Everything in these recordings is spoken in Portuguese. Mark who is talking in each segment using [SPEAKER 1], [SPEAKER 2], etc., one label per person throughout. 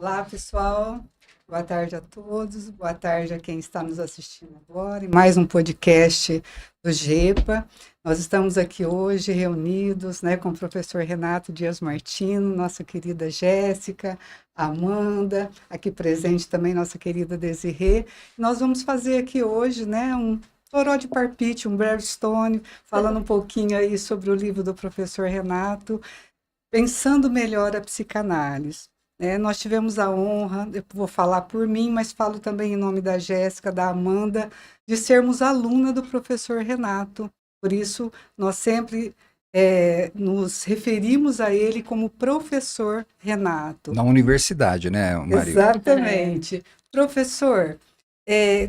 [SPEAKER 1] Olá, pessoal. Boa tarde a todos. Boa tarde a quem está nos assistindo agora. Em mais um podcast do GEPA. Nós estamos aqui hoje reunidos, né, com o professor Renato Dias Martino, nossa querida Jéssica, Amanda, aqui presente também nossa querida Desirê. Nós vamos fazer aqui hoje, né, um toró de parpite, um brainstorm, falando um pouquinho aí sobre o livro do professor Renato, Pensando Melhor a Psicanálise. Nós tivemos a honra, eu vou falar por mim, mas falo também em nome da Jéssica, da Amanda, de sermos aluna do professor Renato. Por isso, nós sempre nos referimos a ele como professor Renato.
[SPEAKER 2] Na universidade, né, Mario?
[SPEAKER 1] Exatamente. Professor,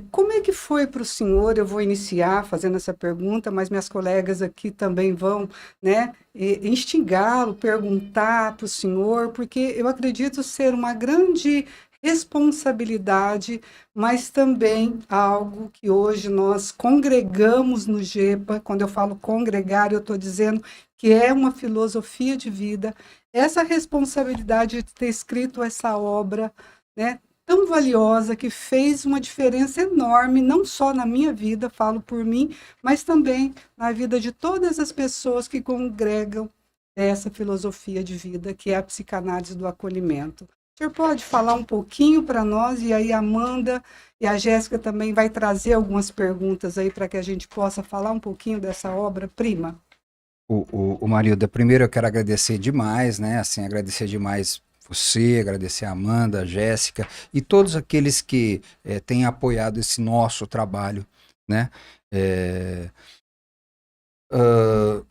[SPEAKER 1] como é que foi para o senhor? Eu vou iniciar fazendo essa pergunta, mas minhas colegas aqui também vão, né, instigá-lo, perguntar para o senhor, porque eu acredito ser uma grande responsabilidade, mas também algo que hoje nós congregamos no GEPA. Quando eu falo congregar, eu estou dizendo que é uma filosofia de vida. Essa responsabilidade de ter escrito essa obra, né, tão valiosa, que fez uma diferença enorme, não só na minha vida, falo por mim, mas também na vida de todas as pessoas que congregam essa filosofia de vida, que é a psicanálise do acolhimento. O senhor pode falar um pouquinho para nós, e aí a Amanda e a Jéssica também vai trazer algumas perguntas aí para que a gente possa falar um pouquinho dessa obra-prima.
[SPEAKER 2] O Marilda, primeiro eu quero agradecer demais, né? Assim, agradecer demais você, agradecer a Amanda, a Jéssica e todos aqueles que têm apoiado esse nosso trabalho, né? É, ah,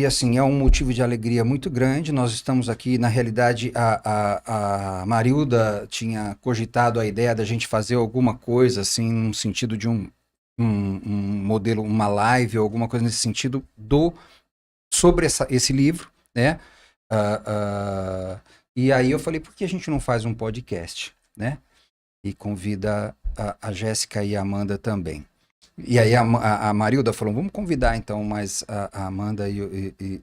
[SPEAKER 2] assim, é um motivo de alegria muito grande. Nós estamos aqui, na realidade, a Marilda tinha cogitado a ideia da gente fazer alguma coisa, assim, no sentido de um modelo, uma live ou alguma coisa nesse sentido sobre esse livro, né? Ah, e aí eu falei, por que a gente não faz um podcast, né? E convida a Jéssica e a Amanda também. E aí a Marilda falou, vamos convidar então mais a Amanda e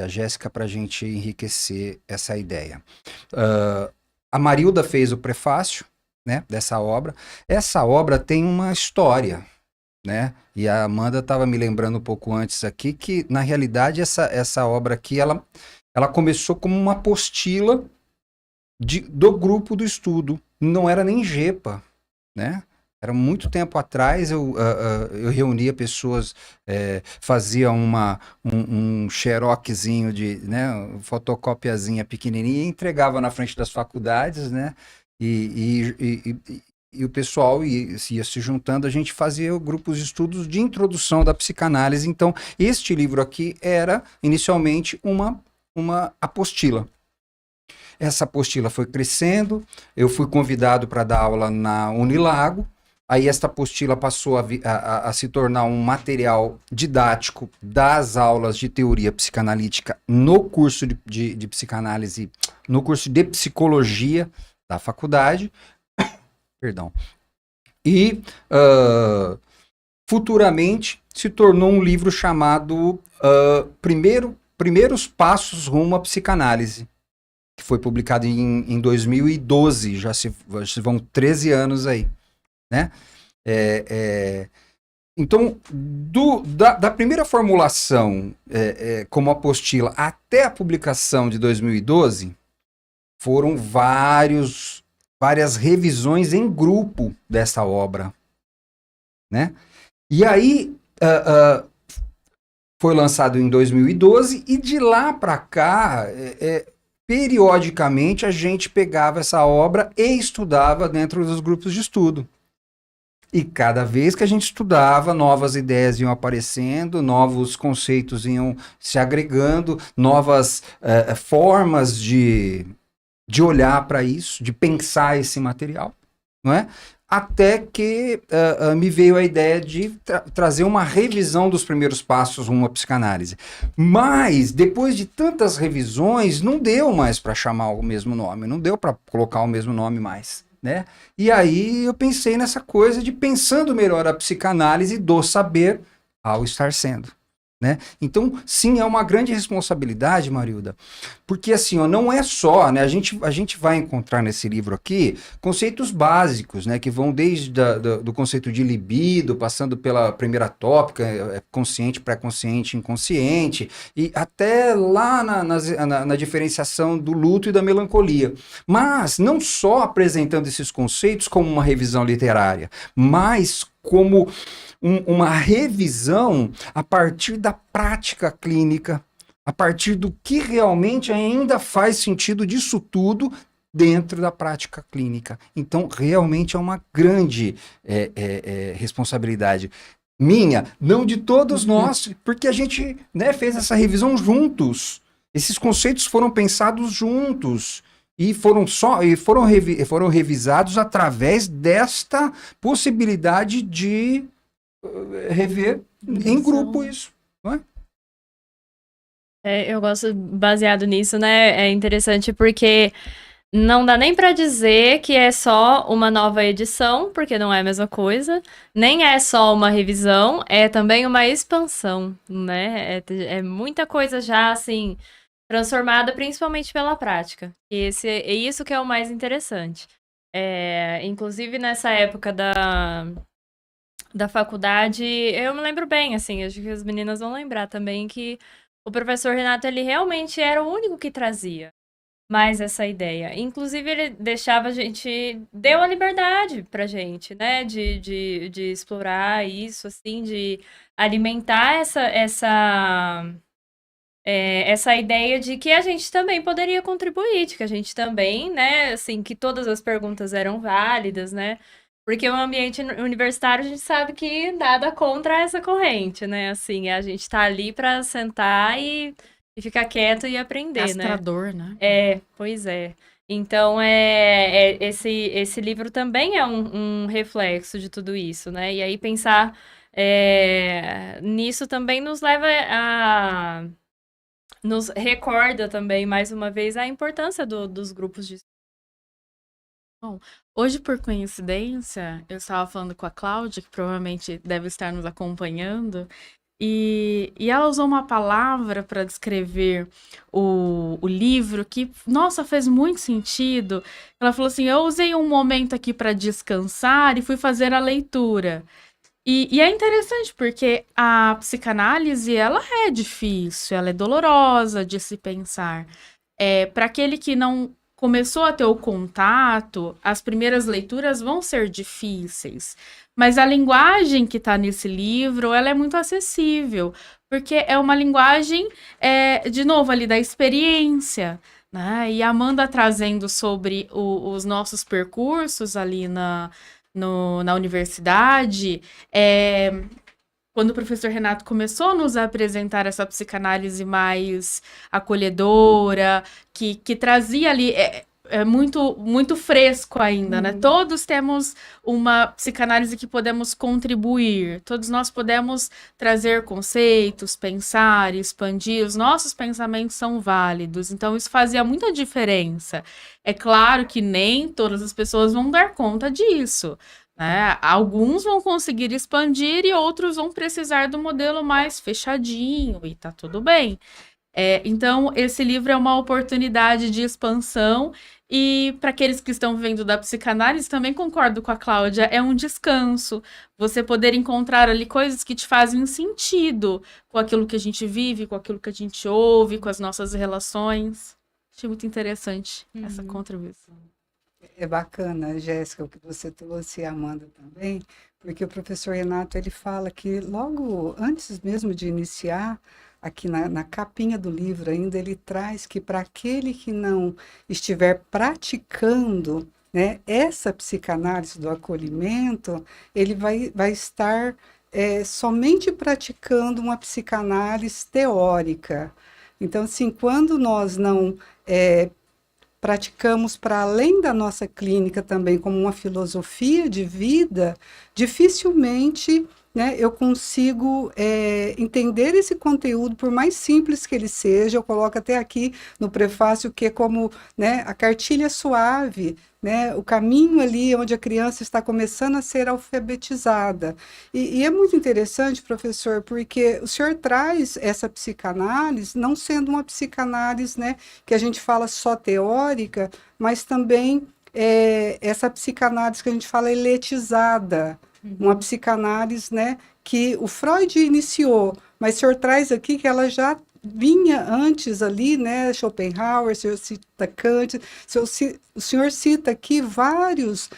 [SPEAKER 2] a Jéssica para a gente enriquecer essa ideia. A Marilda fez o prefácio, né, dessa obra. Essa obra tem uma história, né? E a Amanda estava me lembrando um pouco antes aqui que, na realidade, essa obra aqui, ela começou como uma apostila do grupo do estudo. Não era nem GEPA, né? Era muito tempo atrás, eu reunia pessoas, fazia um xeroquezinho né, fotocopiazinha pequenininha e entregava na frente das faculdades, né? E o pessoal ia se juntando, a gente fazia grupos de estudos de introdução da psicanálise. Então, este livro aqui era, inicialmente, uma apostila. Essa apostila foi crescendo, eu fui convidado para dar aula na Unilago, aí esta apostila passou a se tornar um material didático das aulas de teoria psicanalítica no curso de psicanálise, no curso de psicologia da faculdade, perdão. E futuramente se tornou um livro chamado Primeiros Passos Rumo à Psicanálise, que foi publicado em 2012, já se vão 13 anos aí, né? Então, da primeira formulação como apostila até a publicação de 2012, foram várias revisões em grupo dessa obra, né? E aí foi lançado em 2012 e de lá para cá, periodicamente a gente pegava essa obra e estudava dentro dos grupos de estudo. E cada vez que a gente estudava, novas ideias iam aparecendo, novos conceitos iam se agregando, novas formas de olhar para isso, de pensar esse material, não é? Até que me veio a ideia de trazer uma revisão dos primeiros passos rumo à psicanálise. Mas, depois de tantas revisões, não deu mais para chamar o mesmo nome, não deu para colocar o mesmo nome mais, né? E aí eu pensei nessa coisa de pensando melhor a psicanálise do saber ao estar sendo. né? Então, sim, é uma grande responsabilidade, Marilda, porque assim, ó, não é só, né? A gente vai encontrar nesse livro aqui conceitos básicos, né? Que vão desde do conceito de libido, passando pela primeira tópica, consciente, pré-consciente, inconsciente, e até lá na diferenciação do luto e da melancolia. Mas não só apresentando esses conceitos como uma revisão literária, mas como uma revisão a partir da prática clínica, a partir do que realmente ainda faz sentido disso tudo dentro da prática clínica. Então, realmente é uma grande responsabilidade minha, não de todos nós, porque a gente, né, fez essa revisão juntos. Esses conceitos foram pensados juntos. E foram revisados através desta possibilidade de rever em grupo isso, não é?
[SPEAKER 3] Eu gosto baseado nisso, né? É interessante porque não dá nem pra dizer que é só uma nova edição, porque não é a mesma coisa, nem é só uma revisão, é também uma expansão, né? É muita coisa já, assim, transformada principalmente pela prática. É isso que é o mais interessante. Inclusive, nessa época da faculdade, eu me lembro bem, assim, acho que as meninas vão lembrar também que o professor Renato, ele realmente era o único que trazia mais essa ideia. Inclusive, ele deixava a gente, deu a liberdade pra gente, né, de explorar isso, assim, de alimentar essa ideia de que a gente também poderia contribuir, de que a gente também, né, assim, que todas as perguntas eram válidas, né, porque o ambiente universitário a gente sabe que nada contra essa corrente, né, assim, a gente tá ali para sentar e ficar quieto e aprender,
[SPEAKER 4] Castrador, né?
[SPEAKER 3] Pois é. Então, esse livro também é um reflexo de tudo isso, né, e aí pensar nisso também nos leva nos recorda também, mais uma vez, a importância dos grupos de...
[SPEAKER 4] Bom, hoje, por coincidência, eu estava falando com a Cláudia, que provavelmente deve estar nos acompanhando, e ela usou uma palavra para descrever o livro que, nossa, fez muito sentido. Ela falou assim: eu usei um momento aqui para descansar e fui fazer a leitura. E é interessante porque a psicanálise, ela é difícil, ela é dolorosa de se pensar. Para aquele que não começou a ter o contato, as primeiras leituras vão ser difíceis. Mas a linguagem que está nesse livro, ela é muito acessível, porque é uma linguagem, de novo, ali da experiência, né? E a Amanda trazendo sobre os nossos percursos ali na universidade, quando o professor Renato começou a nos apresentar essa psicanálise mais acolhedora, que trazia ali, muito, muito fresco ainda, né? Todos temos uma psicanálise que podemos contribuir, todos nós podemos trazer conceitos, pensar, expandir, os nossos pensamentos são válidos, então isso fazia muita diferença. É claro que nem todas as pessoas vão dar conta disso, né? Alguns vão conseguir expandir e outros vão precisar do modelo mais fechadinho, e tá tudo bem. Então, esse livro é uma oportunidade de expansão, e para aqueles que estão vendo da psicanálise, também concordo com a Cláudia, é um descanso. Você poder encontrar ali coisas que te fazem sentido com aquilo que a gente vive, com aquilo que a gente ouve, com as nossas relações. Achei muito interessante essa contribuição.
[SPEAKER 1] É bacana, Jéssica, o que você trouxe, e a Amanda também, porque o professor Renato, ele fala que logo antes mesmo de iniciar, aqui na capinha do livro ainda, ele traz que para aquele que não estiver praticando, né, essa psicanálise do acolhimento, ele vai estar somente praticando uma psicanálise teórica. Então, assim, quando nós não praticamos para além da nossa clínica também como uma filosofia de vida, dificilmente né, eu consigo entender esse conteúdo, por mais simples que ele seja. Eu coloco até aqui no prefácio que é como, né, a cartilha suave, né, o caminho ali onde a criança está começando a ser alfabetizada. E é muito interessante, professor, porque o senhor traz essa psicanálise, não sendo uma psicanálise, né, que a gente fala só teórica, mas também essa psicanálise que a gente fala eletizada, uma psicanálise, né, que o Freud iniciou, mas o senhor traz aqui que ela já vinha antes ali, né, Schopenhauer, o senhor cita Kant, o senhor cita aqui vários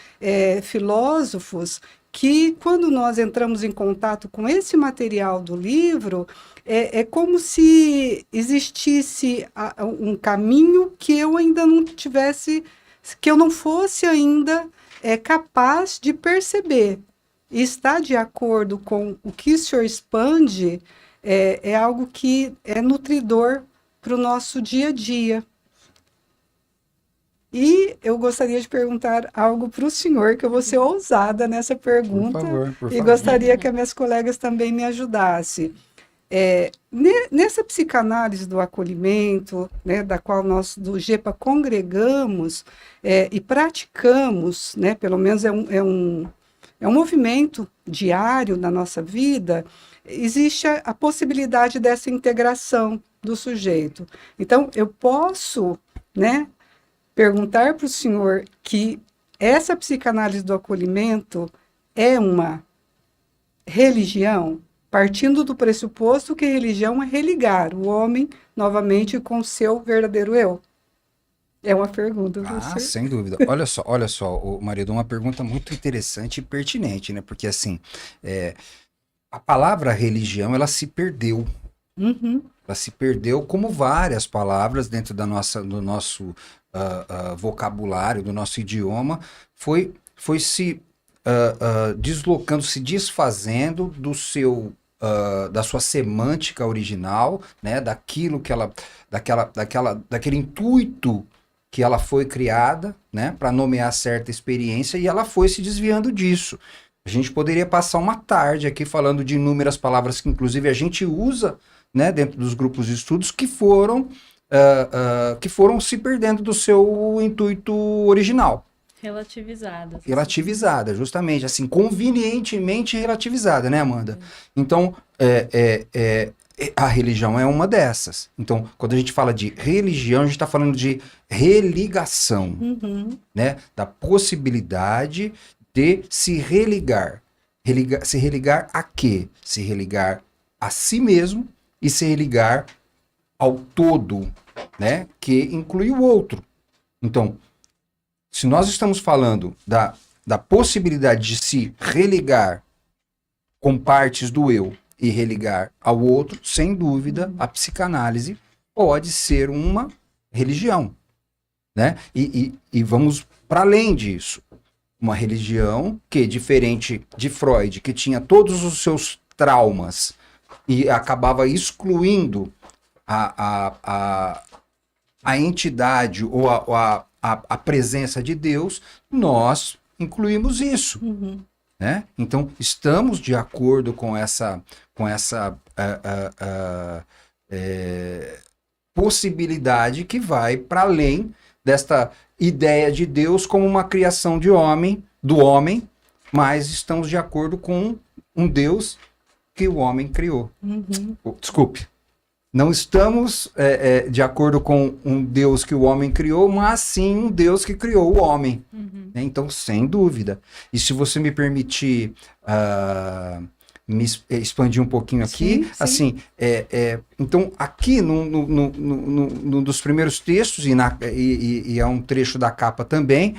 [SPEAKER 1] filósofos que, quando nós entramos em contato com esse material do livro, é como se existisse um caminho que eu ainda não tivesse, que eu não fosse ainda capaz de perceber. E estar de acordo com o que o senhor expande é algo que é nutridor para o nosso dia a dia. E eu gostaria de perguntar algo para o senhor, que eu vou ser ousada nessa pergunta,
[SPEAKER 2] Por
[SPEAKER 1] e
[SPEAKER 2] favor.
[SPEAKER 1] gostaria que as minhas colegas também me ajudassem. Nessa psicanálise do acolhimento, né, da qual nós do GEPA congregamos e praticamos, né, pelo menos é um movimento diário na nossa vida, existe a possibilidade dessa integração do sujeito. Então, eu posso, né, perguntar para o senhor que essa psicanálise do acolhimento é uma religião, partindo do pressuposto que religião é religar o homem novamente com o seu verdadeiro eu. É uma pergunta, professor.
[SPEAKER 2] Sem dúvida. Olha só, marido, uma pergunta muito interessante e pertinente, né? Porque assim, a palavra religião, ela se perdeu.
[SPEAKER 1] Uhum.
[SPEAKER 2] Ela se perdeu como várias palavras dentro do nosso vocabulário, do nosso idioma, foi se deslocando, se desfazendo do seu da sua semântica original, né? Daquilo que daquele intuito que ela foi criada, né, para nomear certa experiência, e ela foi se desviando disso. A gente poderia passar uma tarde aqui falando de inúmeras palavras que, inclusive, a gente usa, né, dentro dos grupos de estudos, que foram se perdendo do seu intuito original. Relativizada, justamente, assim, convenientemente relativizada, né, Amanda? Então, a religião é uma dessas. Então, quando a gente fala de religião, a gente está falando de religação, né? Da possibilidade de se religar. Se religar a quê? Se religar a si mesmo e se religar ao todo, né? Que inclui o outro. Então, se nós estamos falando da possibilidade de se religar com partes do eu e religar ao outro, sem dúvida, a psicanálise pode ser uma religião, né? E vamos para além disso. Uma religião que, diferente de Freud, que tinha todos os seus traumas e acabava excluindo a entidade ou a presença de Deus, nós incluímos isso. Né? Então, estamos de acordo com essa possibilidade que vai para além desta ideia de Deus como uma criação do homem, mas estamos de acordo com um Deus que o homem criou. Desculpe. Não estamos de acordo com um Deus que o homem criou, mas sim um Deus que criou o homem. Então, sem dúvida. E se você me permitir me expandir um pouquinho aqui,
[SPEAKER 1] Sim.
[SPEAKER 2] assim, então, aqui num dos primeiros textos, e é um trecho da capa também,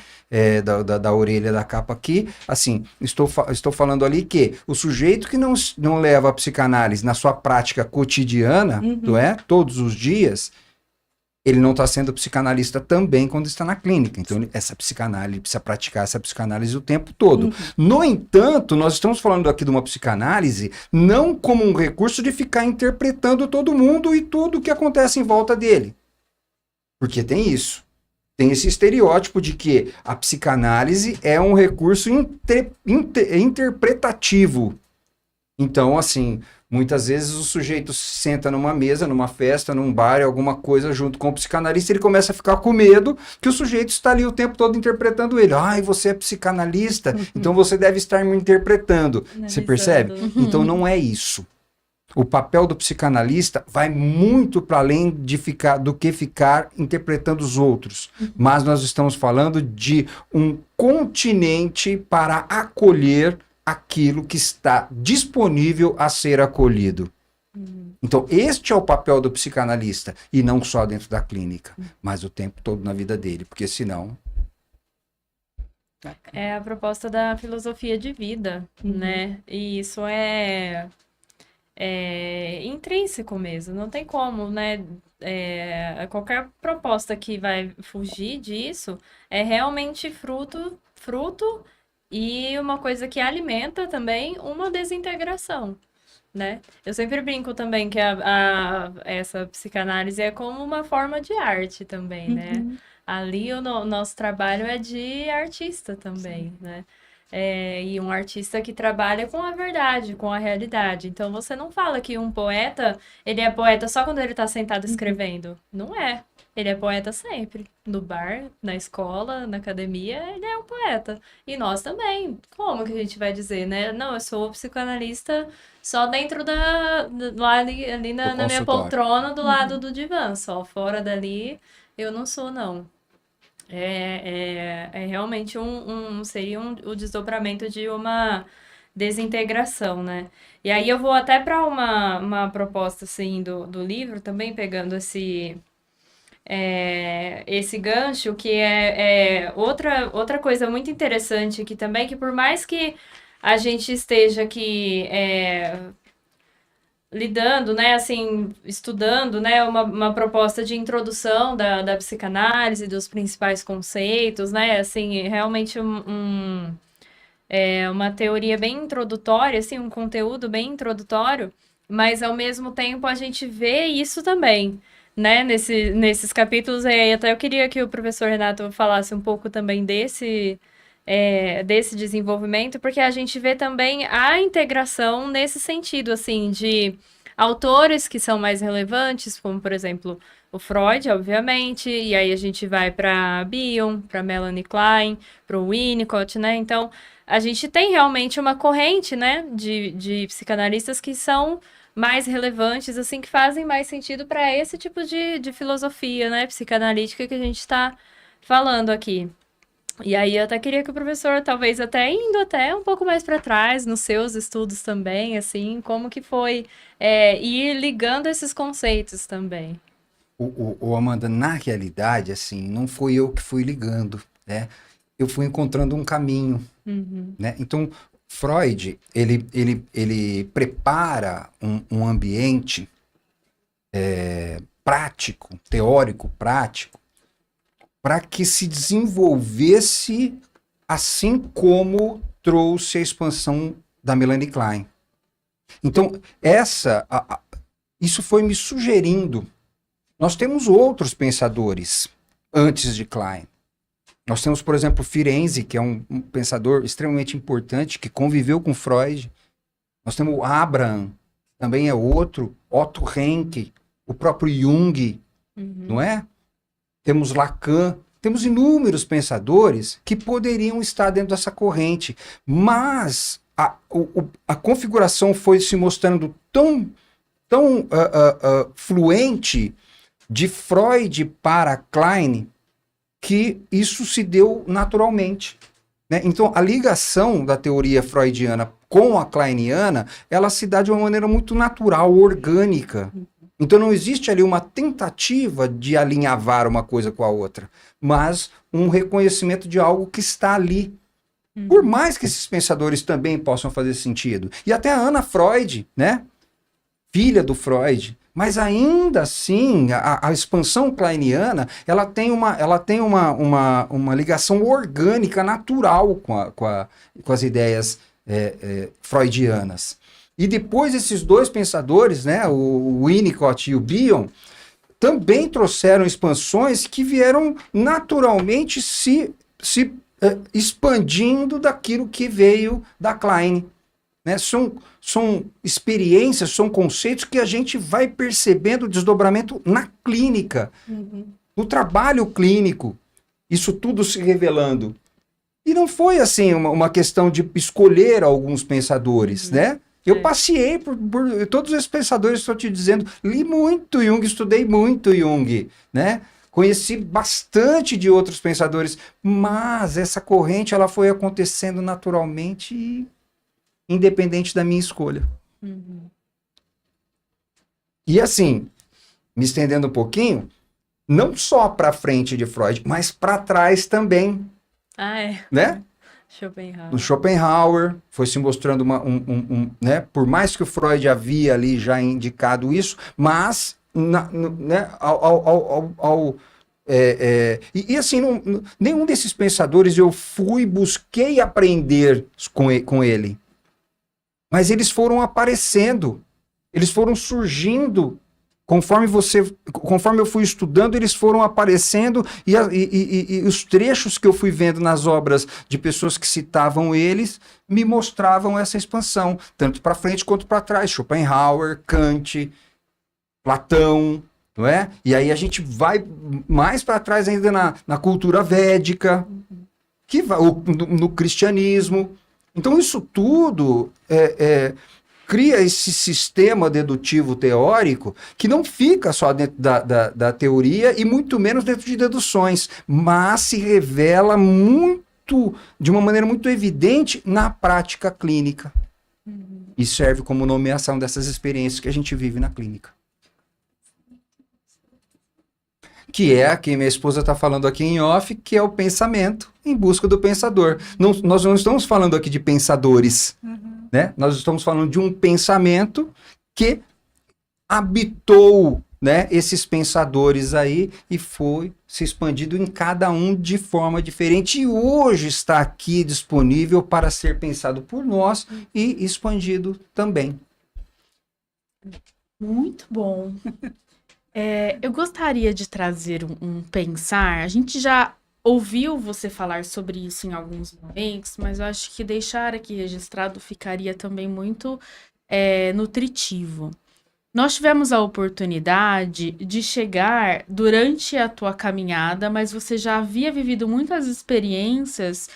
[SPEAKER 2] da orelha da capa aqui, assim, estou falando ali que o sujeito que não leva a psicanálise na sua prática cotidiana, não é? Todos os dias, ele não está sendo psicanalista também quando está na clínica. Então, essa psicanálise, precisa praticar essa psicanálise o tempo todo. No entanto, nós estamos falando aqui de uma psicanálise não como um recurso de ficar interpretando todo mundo e tudo o que acontece em volta dele. Porque tem isso. Tem esse estereótipo de que a psicanálise é um recurso interpretativo. Então, assim, muitas vezes o sujeito senta numa mesa, numa festa, num bar, alguma coisa junto com o psicanalista, ele começa a ficar com medo que o sujeito está ali o tempo todo interpretando ele. Ai, você é psicanalista, então você deve estar me interpretando. Você percebe? Então não é isso. O papel do psicanalista vai muito para além do que ficar interpretando os outros. Mas nós estamos falando de um continente para acolher aquilo que está disponível a ser acolhido. Então, este é o papel do psicanalista, e não só dentro da clínica, mas o tempo todo na vida dele, porque senão...
[SPEAKER 3] É a proposta da filosofia de vida, né? E isso é intrínseco mesmo, não tem como, né? Qualquer proposta que vai fugir disso é realmente fruto e uma coisa que alimenta também uma desintegração, né? Eu sempre brinco também que essa psicanálise é como uma forma de arte também, né? Ali o nosso trabalho é de artista também, né? E um artista que trabalha com a verdade, com a realidade. Então, você não fala que um poeta, ele é poeta só quando ele está sentado escrevendo. Não é. Ele é poeta sempre. No bar, na escola, na academia, ele é um poeta. E nós também. Como que a gente vai dizer, né? Não, eu sou psicanalista só dentro lá ali na minha
[SPEAKER 2] consultório.
[SPEAKER 3] poltrona, do lado do divã. Só fora dali, eu não sou, não. É realmente seria o desdobramento de uma desintegração, né? E aí eu vou até para uma proposta, assim, do livro, também pegando esse gancho, que outra coisa muito interessante que também, que por mais que a gente esteja aqui lidando, né, assim, estudando, né, uma proposta de introdução da psicanálise, dos principais conceitos, né, assim, realmente uma teoria bem introdutória, assim, um conteúdo bem introdutório, mas ao mesmo tempo a gente vê isso também, né, nesses capítulos. E até eu queria que o professor Renato falasse um pouco também desse desenvolvimento, porque a gente vê também a integração nesse sentido, assim, de autores que são mais relevantes, como, por exemplo, o Freud, obviamente, e aí a gente vai para Bion, para Melanie Klein, para o Winnicott, né? Então, a gente tem realmente uma corrente, né, de psicanalistas que são mais relevantes, assim, que fazem mais sentido para esse tipo de filosofia, né, psicanalítica que a gente está falando aqui. E aí eu até queria que o professor, talvez até indo até um pouco mais para trás, nos seus estudos também, assim, como que foi ir ligando esses conceitos também.
[SPEAKER 2] Amanda, na realidade, assim, não foi eu que fui ligando, né? Eu fui encontrando um caminho, né? Então, Freud, ele prepara um ambiente prático, teórico prático, para que se desenvolvesse assim como trouxe a expansão da Melanie Klein. Então, isso foi me sugerindo. Nós temos outros pensadores antes de Klein. Nós temos, por exemplo, Firenze, que é um pensador extremamente importante, que conviveu com Freud. Nós temos o Abraham, também é outro, Otto Rank, o próprio Jung, não é? Temos Lacan, temos inúmeros pensadores que poderiam estar dentro dessa corrente, mas a configuração foi se mostrando tão fluente de Freud para Klein que isso se deu naturalmente, né? Então, a ligação da teoria freudiana com a kleiniana, ela se dá de uma maneira muito natural, orgânica. Então não existe ali uma tentativa de alinhavar uma coisa com a outra, mas um reconhecimento de algo que está ali. Por mais que esses pensadores também possam fazer sentido. E até a Anna Freud, né? Filha do Freud, mas ainda assim, a expansão kleiniana, ela tem uma ligação orgânica, natural com as ideias freudianas. E depois esses dois pensadores, né, o Winnicott e o Bion, também trouxeram expansões que vieram naturalmente se expandindo daquilo que veio da Klein. né? São experiências, são conceitos que a gente vai percebendo o desdobramento na clínica, no trabalho clínico, isso tudo se revelando. E não foi assim uma questão de escolher alguns pensadores, né? Eu passei por todos esses pensadores, estou te dizendo, li muito Jung, estudei muito Jung, né? Conheci bastante de outros pensadores, mas essa corrente ela foi acontecendo naturalmente e independente da minha escolha. E assim, me estendendo um pouquinho, não só para frente de Freud, mas para trás também, né?
[SPEAKER 3] Schopenhauer.
[SPEAKER 2] No Schopenhauer foi se mostrando né? Por mais que o Freud havia ali já indicado isso, mas né? E assim, nenhum desses pensadores eu busquei aprender com ele. Mas eles foram aparecendo, eles foram surgindo, conforme eu fui estudando, eles foram aparecendo, e os trechos que eu fui vendo nas obras de pessoas que citavam eles, me mostravam essa expansão, tanto para frente quanto para trás, Schopenhauer, Kant, Platão, não é? E aí a gente vai mais para trás ainda na cultura védica, no cristianismo. Então isso tudo cria esse sistema dedutivo teórico que não fica só dentro da teoria e muito menos dentro de deduções, mas se revela de uma maneira muito evidente na prática clínica. E serve como nomeação dessas experiências que a gente vive na clínica. Que é a que minha esposa está falando aqui em off, que é o pensamento em busca do pensador. Nós não estamos falando aqui de pensadores, né? Nós estamos falando de um pensamento que habitou, né, esses pensadores aí e foi se expandindo em cada um de forma diferente e hoje está aqui disponível para ser pensado por nós e expandido também.
[SPEAKER 4] Muito bom. Eu gostaria de trazer um pensar. A gente já ouviu você falar sobre isso em alguns momentos, mas eu acho que deixar aqui registrado ficaria também muito nutritivo. Nós tivemos a oportunidade de chegar durante a tua caminhada, mas você já havia vivido muitas experiências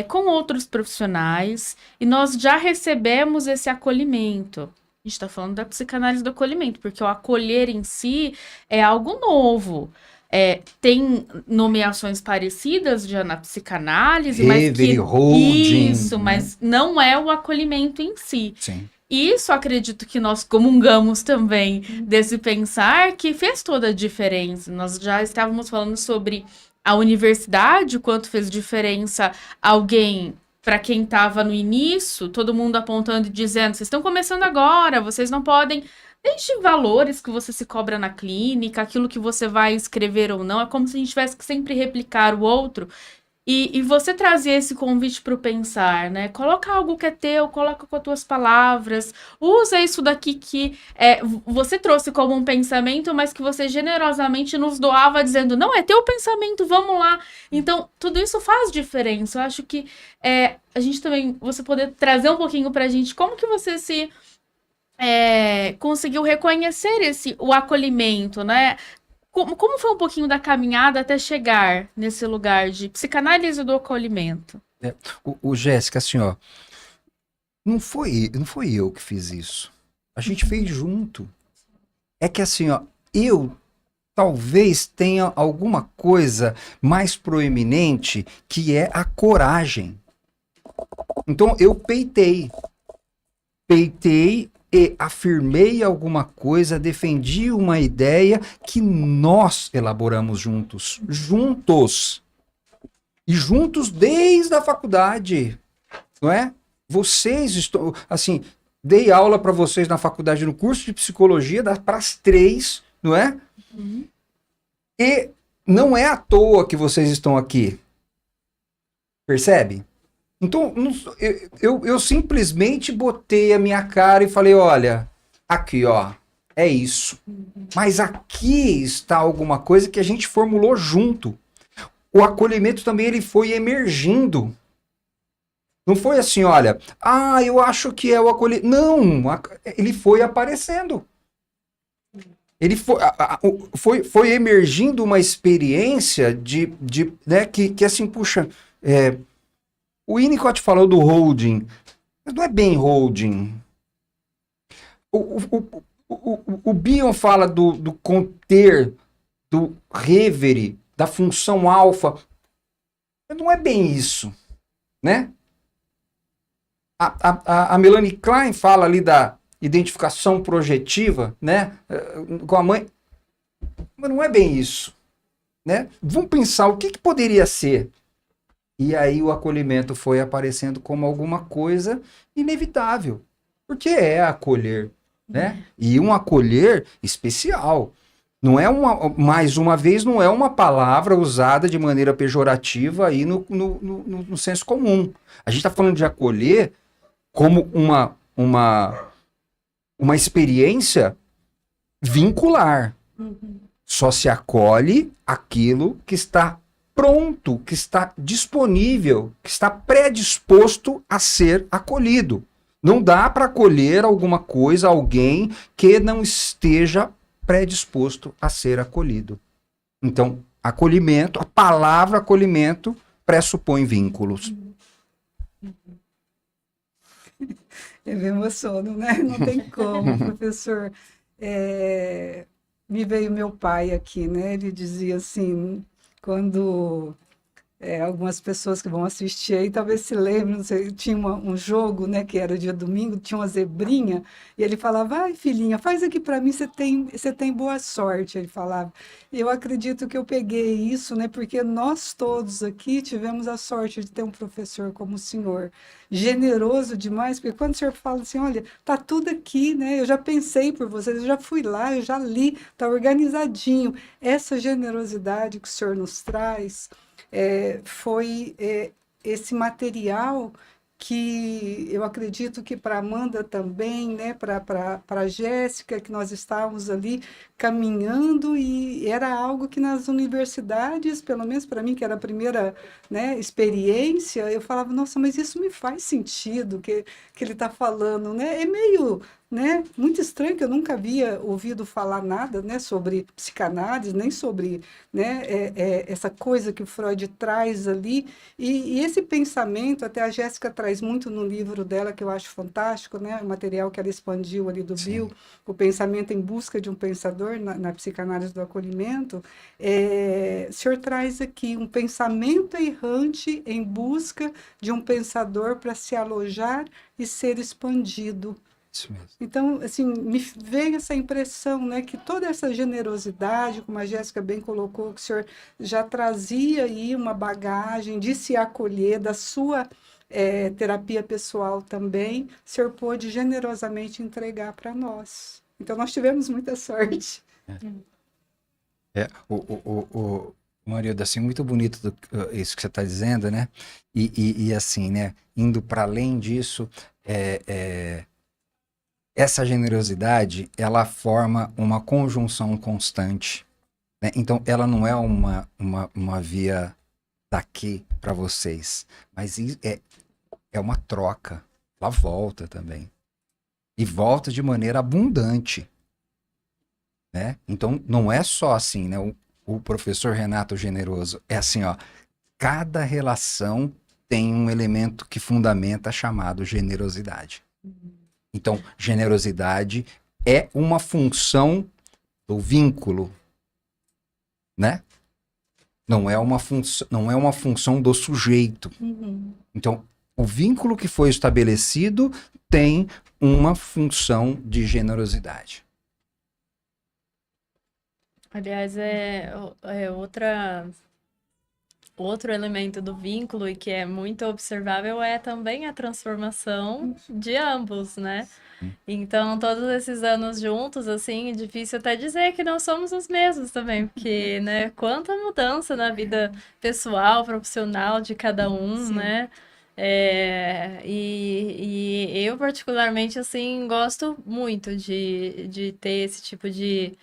[SPEAKER 4] com outros profissionais e nós já recebemos esse acolhimento. A gente está falando da psicanálise do acolhimento, porque o acolher em si é algo novo. Tem nomeações parecidas já na psicanálise, mas não é o acolhimento em si.
[SPEAKER 2] Sim.
[SPEAKER 4] Isso acredito que nós comungamos também desse pensar que fez toda a diferença. Nós já estávamos falando sobre a universidade, o quanto fez diferença alguém. Para quem estava no início, todo mundo apontando e dizendo, vocês estão começando agora, vocês não podem... Desde valores que você se cobra na clínica, aquilo que você vai escrever ou não, é como se a gente tivesse que sempre replicar o outro. E você trazer esse convite para o pensar, né? Coloca algo que é teu, coloca com as tuas palavras, usa isso daqui que você trouxe como um pensamento, mas que você generosamente nos doava dizendo, não, é teu pensamento, vamos lá. Então, tudo isso faz diferença. Eu acho que a gente também, você poder trazer um pouquinho para a gente, como que você conseguiu reconhecer o acolhimento, né? Como foi um pouquinho da caminhada até chegar nesse lugar de psicanálise do acolhimento?
[SPEAKER 2] Jéssica, assim, ó, não foi eu que fiz isso. A gente fez junto. É que assim, ó, eu talvez tenha alguma coisa mais proeminente que é a coragem. Então eu peitei e afirmei alguma coisa, defendi uma ideia que nós elaboramos juntos. E juntos desde a faculdade, não é? Vocês estão, assim, dei aula para vocês na faculdade, no curso de psicologia, para as 3, não é? E não é à toa que vocês estão aqui. Percebe? Então, eu simplesmente botei a minha cara e falei, olha, aqui, ó, é isso. Mas aqui está alguma coisa que a gente formulou junto. O acolhimento também ele foi emergindo. Não foi assim, olha, eu acho que é o acolhimento. Não, ele foi aparecendo. Ele foi emergindo uma experiência né, que assim, puxa, o Winnicott falou do holding, mas não é bem holding. O Bion fala do conter, do reverie, da função alfa, mas não é bem isso, né? A Melanie Klein fala ali da identificação projetiva, né, com a mãe, mas não é bem isso, né? Vamos pensar o que poderia ser. E aí o acolhimento foi aparecendo como alguma coisa inevitável, porque é acolher, né? E um acolher especial. Não é mais uma vez, não é uma palavra usada de maneira pejorativa aí no senso comum. A gente está falando de acolher como uma experiência vincular. Só se acolhe aquilo que está pronto, que está disponível, que está predisposto a ser acolhido. Não dá para acolher alguma coisa, alguém que não esteja predisposto a ser acolhido. Então, acolhimento, a palavra acolhimento pressupõe vínculos.
[SPEAKER 1] Eu me emociono, né? Não tem como, professor. Me veio meu pai aqui, né? Ele dizia assim, quando algumas pessoas que vão assistir aí talvez se lembrem, não sei, tinha um jogo, né, que era dia domingo, tinha uma zebrinha, e ele falava, ai, filhinha, faz aqui para mim, você tem boa sorte, ele falava. Eu acredito que eu peguei isso, né, porque nós todos aqui tivemos a sorte de ter um professor como o senhor, generoso demais, porque quando o senhor fala assim, olha, tá tudo aqui, né, eu já pensei por vocês, eu já fui lá, eu já li, tá organizadinho. Essa generosidade que o senhor nos traz, foi esse material que eu acredito que para a Amanda também, né, para a Jéssica, que nós estávamos ali caminhando, e era algo que nas universidades, pelo menos para mim, que era a primeira, né, experiência, eu falava, nossa, mas isso me faz sentido que ele está falando, né? É meio, né, muito estranho, que eu nunca havia ouvido falar nada, né, sobre psicanálise, nem sobre, né, essa coisa que o Freud traz ali, e esse pensamento, até a Jéssica traz muito no livro dela, que eu acho fantástico, né, o material que ela expandiu ali do Bill, o pensamento em busca de um pensador, na psicanálise do acolhimento, o senhor traz aqui um pensamento errante em busca de um pensador para se alojar e ser expandido.
[SPEAKER 2] Isso mesmo.
[SPEAKER 1] Então, assim, me veio essa impressão, né, que toda essa generosidade, como a Jéssica bem colocou, que o senhor já trazia aí uma bagagem de se acolher, da sua terapia pessoal também, o senhor pôde generosamente entregar para nós. Então, nós tivemos muita sorte.
[SPEAKER 2] Marilda, assim, muito bonito isso que você está dizendo, né? E assim, né, indo para além disso, essa generosidade, ela forma uma conjunção constante, né? Então, ela não é uma via daqui para vocês, mas é uma troca. Ela volta também. E volta de maneira abundante, né? Então, não é só assim, né? O professor Renato Generoso é assim, ó, cada relação tem um elemento que fundamenta chamado generosidade. Então, generosidade é uma função do vínculo, né? Não é uma função do sujeito. Então, o vínculo que foi estabelecido tem uma função de generosidade.
[SPEAKER 3] Aliás, outro elemento do vínculo e que é muito observável é também a transformação de ambos, né? Então, todos esses anos juntos, assim, é difícil até dizer que não somos os mesmos também, porque, né, quanta mudança na vida pessoal, profissional de cada um,
[SPEAKER 1] Sim.
[SPEAKER 3] né? E eu, particularmente, assim, gosto muito de ter esse tipo de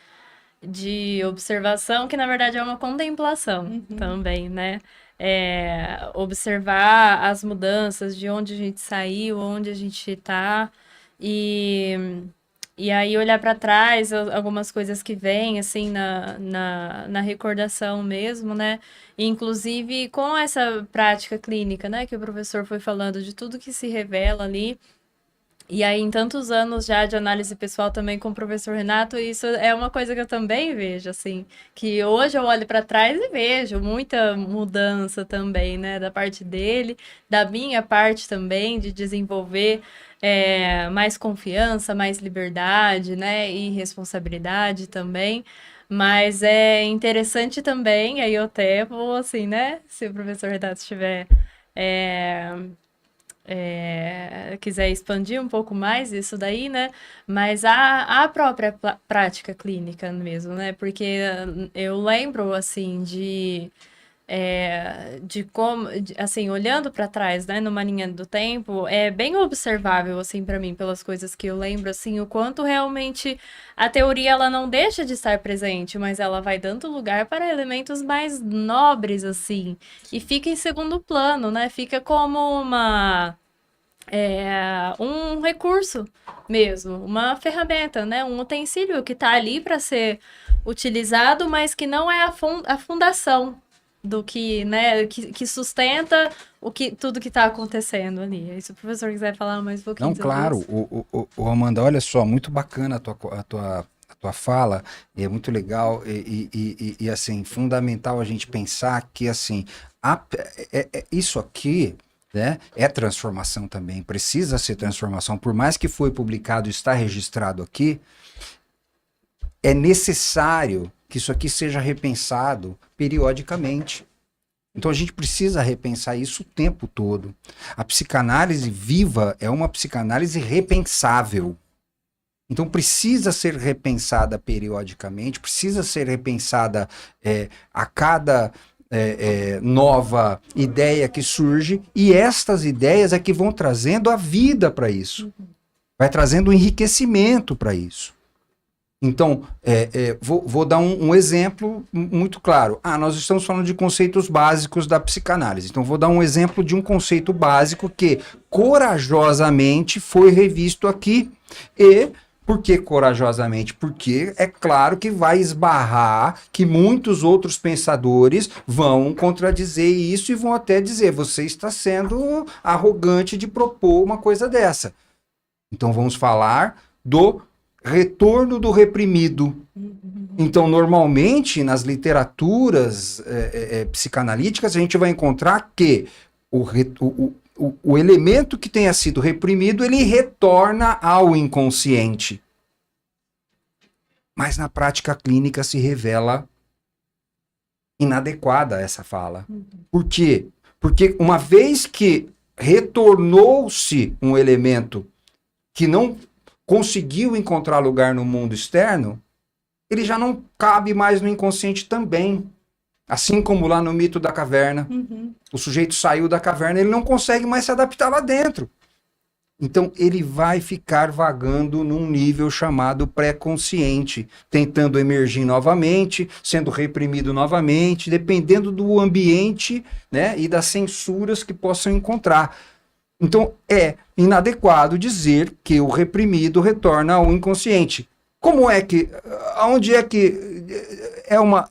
[SPEAKER 3] observação, que na verdade é uma contemplação também, né? observar as mudanças, de onde a gente saiu, onde a gente está, e aí olhar para trás, algumas coisas que vêm, assim, na recordação mesmo, né? E, inclusive, com essa prática clínica, né, que o professor foi falando, de tudo que se revela ali, e aí, em tantos anos já de análise pessoal também com o professor Renato, isso é uma coisa que eu também vejo, assim, que hoje eu olho para trás e vejo muita mudança também, né, da parte dele, da minha parte também, de desenvolver mais confiança, mais liberdade, né, e responsabilidade também. Mas é interessante também, aí eu até vou assim, né, se o professor Renato estiver. é, quiser expandir um pouco mais isso daí, né? Mas a própria prática clínica mesmo, né? Porque eu lembro, assim, de como, assim, olhando para trás, né, numa linha do tempo, é bem observável, assim, para mim, pelas coisas que eu lembro, assim, o quanto realmente a teoria, ela não deixa de estar presente, mas ela vai dando lugar para elementos mais nobres, assim, e fica em segundo plano, né? Fica como um recurso mesmo, uma ferramenta, né? Um utensílio que está ali para ser utilizado, mas que não é a fundação do que, né, que sustenta tudo que está acontecendo ali. E se o professor quiser falar mais um pouquinho
[SPEAKER 2] Não,
[SPEAKER 3] sobre
[SPEAKER 2] claro,
[SPEAKER 3] isso.
[SPEAKER 2] Amanda, olha só, muito bacana a tua fala, é muito legal e, assim, fundamental a gente pensar que, assim, isso aqui, né, é transformação também, precisa ser transformação, por mais que foi publicado e está registrado aqui, é necessário que isso aqui seja repensado periodicamente. Então a gente precisa repensar isso o tempo todo. A psicanálise viva é uma psicanálise repensável. Então precisa ser repensada periodicamente, precisa ser repensada a cada nova ideia que surge, e estas ideias é que vão trazendo a vida para isso, vai trazendo o enriquecimento para isso. Então, vou dar um exemplo muito claro. Nós estamos falando de conceitos básicos da psicanálise. Então, vou dar um exemplo de um conceito básico que corajosamente foi revisto aqui. E por que corajosamente? Porque é claro que vai esbarrar que muitos outros pensadores vão contradizer isso e vão até dizer: você está sendo arrogante de propor uma coisa dessa. Então, vamos falar do retorno do reprimido. Então, normalmente, nas literaturas psicanalíticas, a gente vai encontrar que o elemento que tenha sido reprimido, ele retorna ao inconsciente. Mas na prática clínica se revela inadequada essa fala. Por quê? Porque uma vez que retornou-se um elemento que não conseguiu encontrar lugar no mundo externo, ele já não cabe mais no inconsciente também. Assim como lá no mito da caverna. O sujeito saiu da caverna, ele não consegue mais se adaptar lá dentro. Então ele vai ficar vagando num nível chamado pré-consciente, tentando emergir novamente, sendo reprimido novamente, dependendo do ambiente, né, e das censuras que possam encontrar. Então, é inadequado dizer que o reprimido retorna ao inconsciente. Como é que... Onde é que...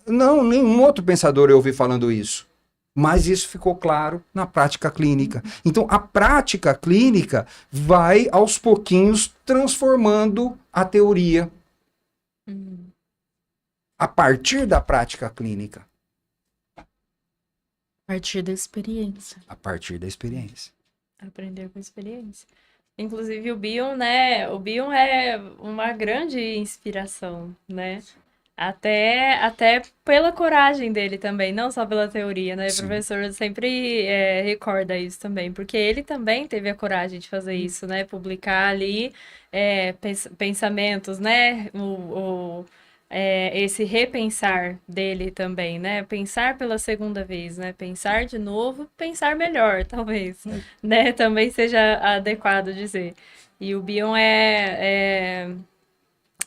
[SPEAKER 2] Não, nenhum outro pensador eu ouvi falando isso. Mas isso ficou claro na prática clínica. Então, a prática clínica vai, aos pouquinhos, transformando a teoria. A partir da prática clínica.
[SPEAKER 4] A partir da experiência.
[SPEAKER 2] A partir da experiência.
[SPEAKER 3] Aprender com experiência. Inclusive o Bion, né? O Bion é uma grande inspiração, né? Até pela coragem dele também, não só pela teoria, né?
[SPEAKER 2] Sim.
[SPEAKER 3] O professor sempre recorda isso também, porque ele também teve a coragem de fazer isso, né? Publicar ali pensamentos, né? Esse repensar dele também, né? Pensar pela segunda vez, né? Pensar de novo, pensar melhor, talvez, né? Também seja adequado dizer. E o Bion é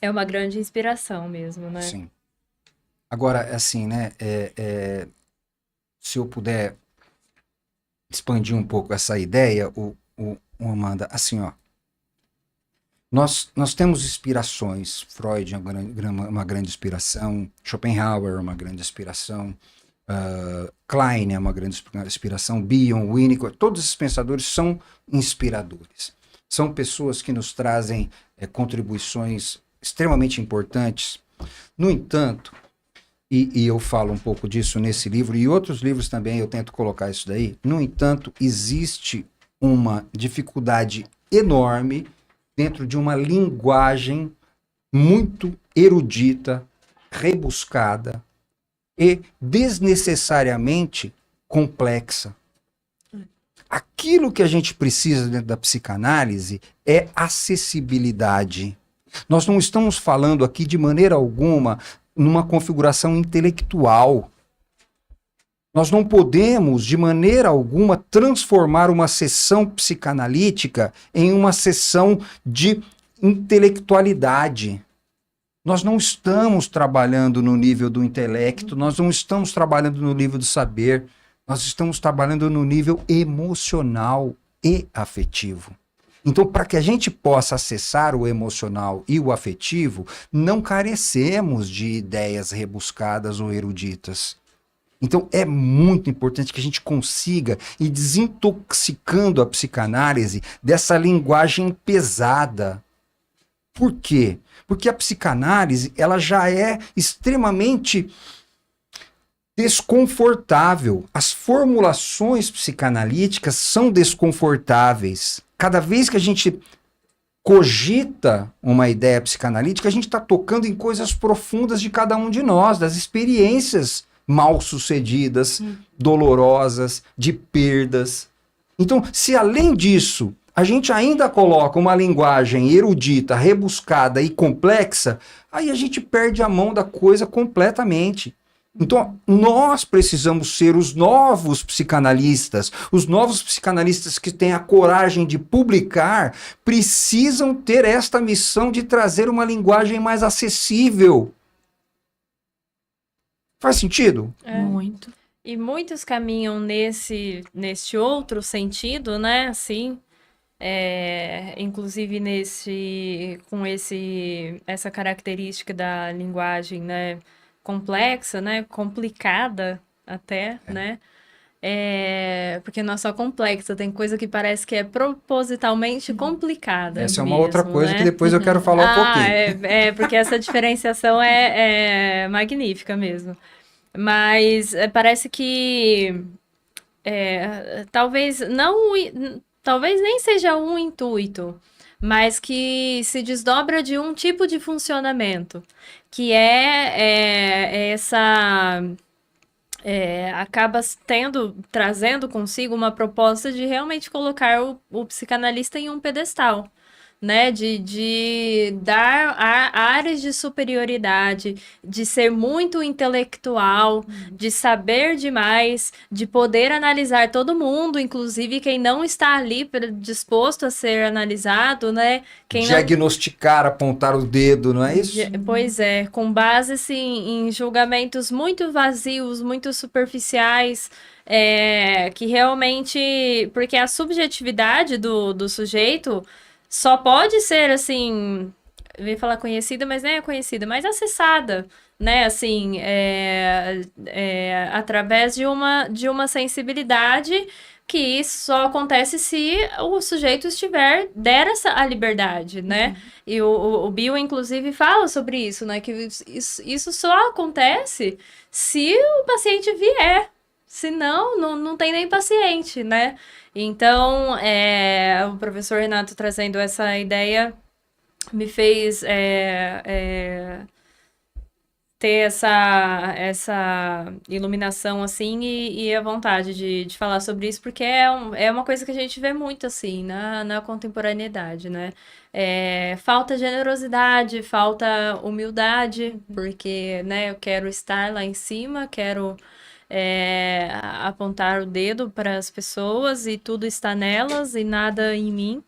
[SPEAKER 3] uma grande inspiração mesmo, né?
[SPEAKER 2] Sim. Agora, assim, né? Se eu puder expandir um pouco essa ideia, o Amanda, assim, ó. Nós temos inspirações. Freud é uma grande inspiração, Schopenhauer é uma grande inspiração, Klein é uma grande inspiração, Bion, Winnicott, todos esses pensadores são inspiradores. São pessoas que nos trazem contribuições extremamente importantes. No entanto, e eu falo um pouco disso nesse livro, e outros livros também eu tento colocar isso daí, no entanto, existe uma dificuldade enorme dentro de uma linguagem muito erudita, rebuscada e desnecessariamente complexa. Aquilo que a gente precisa dentro da psicanálise é acessibilidade. Nós não estamos falando aqui de maneira alguma numa configuração intelectual. Nós não podemos, de maneira alguma, transformar uma sessão psicanalítica em uma sessão de intelectualidade. Nós não estamos trabalhando no nível do intelecto, nós não estamos trabalhando no nível do saber, nós estamos trabalhando no nível emocional e afetivo. Então, para que a gente possa acessar o emocional e o afetivo, não carecemos de ideias rebuscadas ou eruditas. Então, é muito importante que a gente consiga ir desintoxicando a psicanálise dessa linguagem pesada. Por quê? Porque a psicanálise ela já é extremamente desconfortável. As formulações psicanalíticas são desconfortáveis. Cada vez que a gente cogita uma ideia psicanalítica, a gente está tocando em coisas profundas de cada um de nós, das experiências mal sucedidas, dolorosas, de perdas. Então, se além disso a gente ainda coloca uma linguagem erudita, rebuscada e complexa, aí a gente perde a mão da coisa completamente. Então, nós precisamos ser os novos psicanalistas que têm a coragem de publicar, precisam ter esta missão de trazer uma linguagem mais acessível. Faz sentido?
[SPEAKER 4] Muito.
[SPEAKER 3] E muitos caminham neste outro sentido, né? Assim, inclusive com essa característica da linguagem, né? Complexa, né? Complicada até, né? Porque não é só complexa, tem coisa que parece que é propositalmente complicada.
[SPEAKER 2] Essa é uma
[SPEAKER 3] mesmo,
[SPEAKER 2] outra coisa
[SPEAKER 3] né?
[SPEAKER 2] que depois eu quero falar um pouquinho.
[SPEAKER 3] Porque essa diferenciação é magnífica mesmo. Mas parece que talvez nem seja um intuito, mas que se desdobra de um tipo de funcionamento, que acaba trazendo consigo uma proposta de realmente colocar o psicanalista em um pedestal, né? De dar áreas de superioridade, de ser muito intelectual, de saber demais, de poder analisar todo mundo, inclusive quem não está ali disposto a ser analisado, né?
[SPEAKER 2] Diagnosticar, apontar o dedo, não é isso?
[SPEAKER 3] Pois é, com base assim, em julgamentos muito vazios, muito superficiais, que realmente... Porque a subjetividade do sujeito só pode ser, assim, eu ia falar conhecida, mas nem é conhecida, mas acessada, né, assim, através de uma sensibilidade que só acontece se o sujeito der a liberdade, né? E o Bill, inclusive, fala sobre isso, né, que isso só acontece se o paciente vier, senão não tem nem paciente, né? Então, o professor Renato trazendo essa ideia me fez ter essa iluminação, assim, e a vontade de falar sobre isso, porque é uma coisa que a gente vê muito, assim, na contemporaneidade, né? Falta generosidade, falta humildade, porque, né, eu quero estar lá em cima, quero... apontar o dedo para as pessoas e tudo está nelas e nada em mim.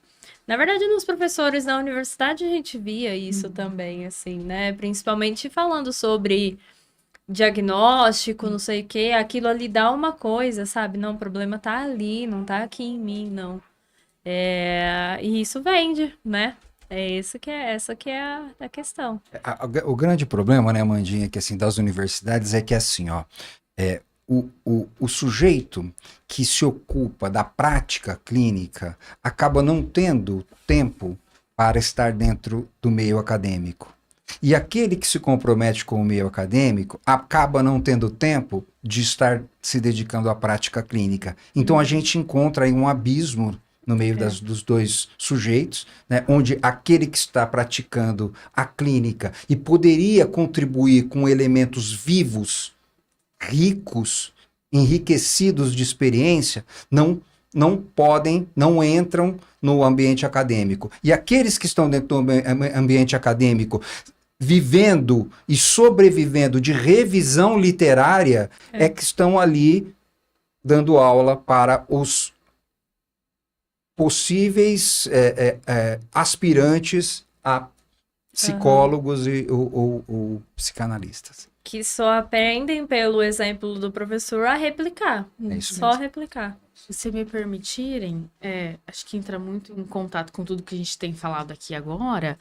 [SPEAKER 3] Na verdade, nos professores da universidade a gente via isso também, assim, né? Principalmente falando sobre diagnóstico, não sei o quê, aquilo ali dá uma coisa, sabe? Não, o problema tá ali, não tá aqui em mim, não. E isso vende, né? Essa que é a questão.
[SPEAKER 2] O grande problema, né, Amandinha, que assim, das universidades é que assim, ó, o sujeito que se ocupa da prática clínica acaba não tendo tempo para estar dentro do meio acadêmico. E aquele que se compromete com o meio acadêmico acaba não tendo tempo de estar se dedicando à prática clínica. Então a gente encontra aí um abismo no meio dos dois sujeitos, né, onde aquele que está praticando a clínica e poderia contribuir com elementos vivos, ricos, enriquecidos de experiência, não podem, não entram no ambiente acadêmico. E aqueles que estão dentro do ambiente acadêmico, vivendo e sobrevivendo de revisão literária, é que estão ali dando aula para os possíveis aspirantes a psicólogos ou psicanalistas.
[SPEAKER 3] Que só aprendem, pelo exemplo do professor, a replicar.
[SPEAKER 2] É isso
[SPEAKER 3] Só
[SPEAKER 2] mesmo.
[SPEAKER 3] replicar.
[SPEAKER 4] Se me permitirem, acho que entra muito em contato com tudo que a gente tem falado aqui agora,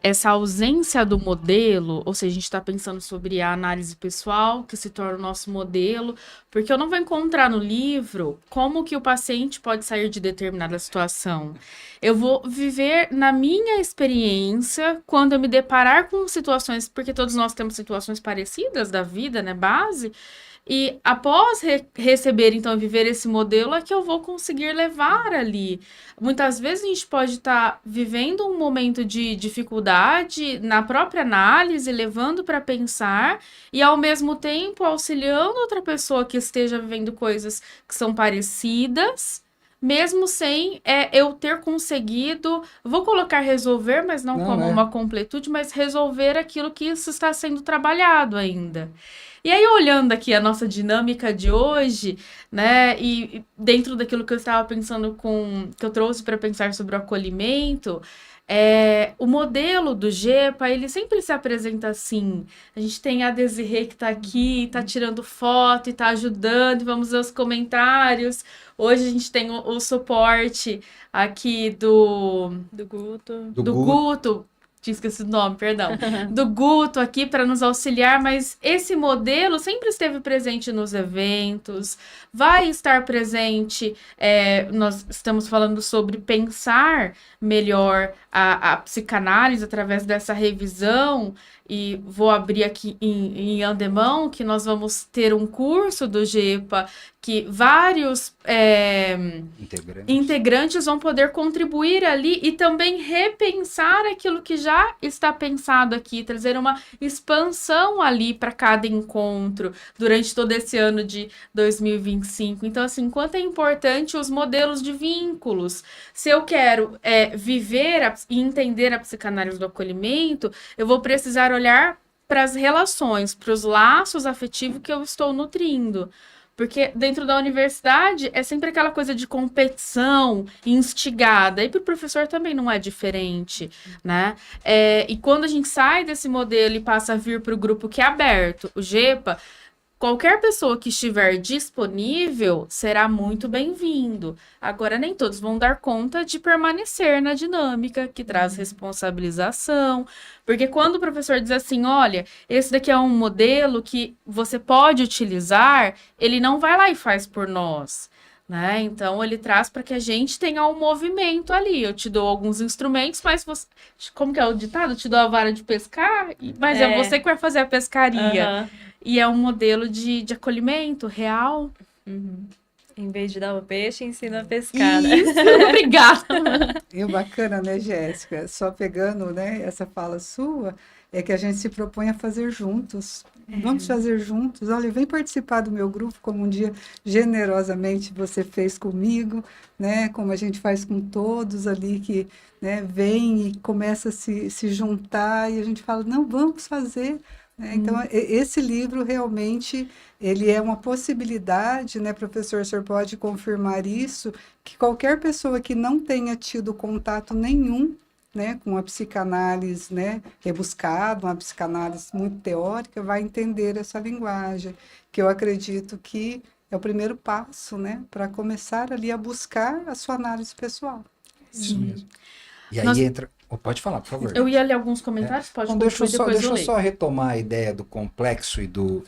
[SPEAKER 4] essa ausência do modelo, ou seja, a gente está pensando sobre a análise pessoal, que se torna o nosso modelo, porque eu não vou encontrar no livro como que o paciente pode sair de determinada situação. Eu vou viver na minha experiência, quando eu me deparar com situações, porque todos nós temos situações parecidas da vida, né, base, e após receber, então, viver esse modelo, é que eu vou conseguir levar ali. Muitas vezes a gente pode estar vivendo um momento de dificuldade na própria análise, levando para pensar, e ao mesmo tempo auxiliando outra pessoa que esteja vivendo coisas que são parecidas, mesmo sem eu ter conseguido, vou colocar resolver, mas não como uma completude, mas resolver aquilo que isso está sendo trabalhado ainda. E aí, olhando aqui a nossa dinâmica de hoje, né, e dentro daquilo que eu estava pensando que eu trouxe para pensar sobre o acolhimento, o modelo do GEPA, ele sempre se apresenta assim. A gente tem a Desirê que está aqui, está tirando foto e está ajudando, vamos ver os comentários. Hoje a gente tem o suporte aqui do Guto. Tinha esquecido o nome, perdão, do Guto aqui para nos auxiliar, mas esse modelo sempre esteve presente nos eventos, vai estar presente, nós estamos falando sobre pensar melhor a psicanálise através dessa revisão, e vou abrir aqui em andemão que nós vamos ter um curso do GEPA que vários integrantes vão poder contribuir ali e também repensar aquilo que já está pensado aqui, trazer uma expansão ali para cada encontro durante todo esse ano de 2025. Então, assim, quanto é importante os modelos de vínculos. Se eu quero viver e entender a psicanálise do acolhimento, eu vou precisar olhar para as relações, para os laços afetivos que eu estou nutrindo. Porque dentro da universidade é sempre aquela coisa de competição instigada. E para o professor também não é diferente, né? E quando a gente sai desse modelo e passa a vir para o grupo que é aberto, o GEPA, qualquer pessoa que estiver disponível será muito bem-vindo. Agora, nem todos vão dar conta de permanecer na dinâmica que traz responsabilização. Porque quando o professor diz assim, olha, esse daqui é um modelo que você pode utilizar, ele não vai lá e faz por nós. Né? Então, ele traz para que a gente tenha um movimento ali. Eu te dou alguns instrumentos, mas você... Como que é o ditado? Eu te dou a vara de pescar, mas é você que vai fazer a pescaria. E é um modelo de acolhimento real.
[SPEAKER 3] Em vez de dar o peixe, ensina a pescar.
[SPEAKER 4] Isso, obrigada.
[SPEAKER 1] E o bacana, né, Jéssica? Só pegando, né, essa fala sua, é que a gente se propõe a fazer juntos. Vamos fazer juntos. Olha, vem participar do meu grupo, como um dia generosamente você fez comigo, né? Como a gente faz com todos ali que, né, vem e começa a se juntar e a gente fala, não, vamos fazer. Então, esse livro realmente, ele é uma possibilidade, né, professor, o senhor pode confirmar isso, que qualquer pessoa que não tenha tido contato nenhum, né, com uma psicanálise, né, rebuscada, uma psicanálise muito teórica, vai entender essa linguagem, que eu acredito que é o primeiro passo, né, para começar ali a buscar a sua análise pessoal.
[SPEAKER 2] Isso mesmo. E aí
[SPEAKER 4] Nós-
[SPEAKER 2] entra... Oh, pode falar, por favor.
[SPEAKER 4] Eu ia ler alguns comentários, pode
[SPEAKER 2] Então, deixa eu
[SPEAKER 4] concluir,
[SPEAKER 2] só,
[SPEAKER 4] depois
[SPEAKER 2] deixa
[SPEAKER 4] eu
[SPEAKER 2] eu
[SPEAKER 4] leio.
[SPEAKER 2] só retomar a ideia do complexo e do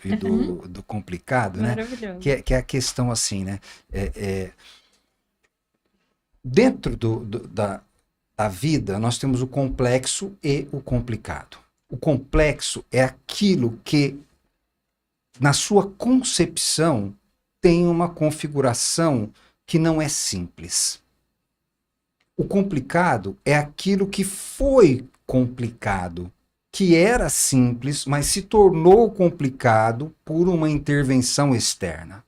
[SPEAKER 2] complicado, né?
[SPEAKER 3] Maravilhoso.
[SPEAKER 2] Que é a questão assim, né? Dentro da vida, nós temos o complexo e o complicado. O complexo é aquilo que, na sua concepção, tem uma configuração que não é simples. O complicado é aquilo que foi complicado, que era simples, mas se tornou complicado por uma intervenção externa.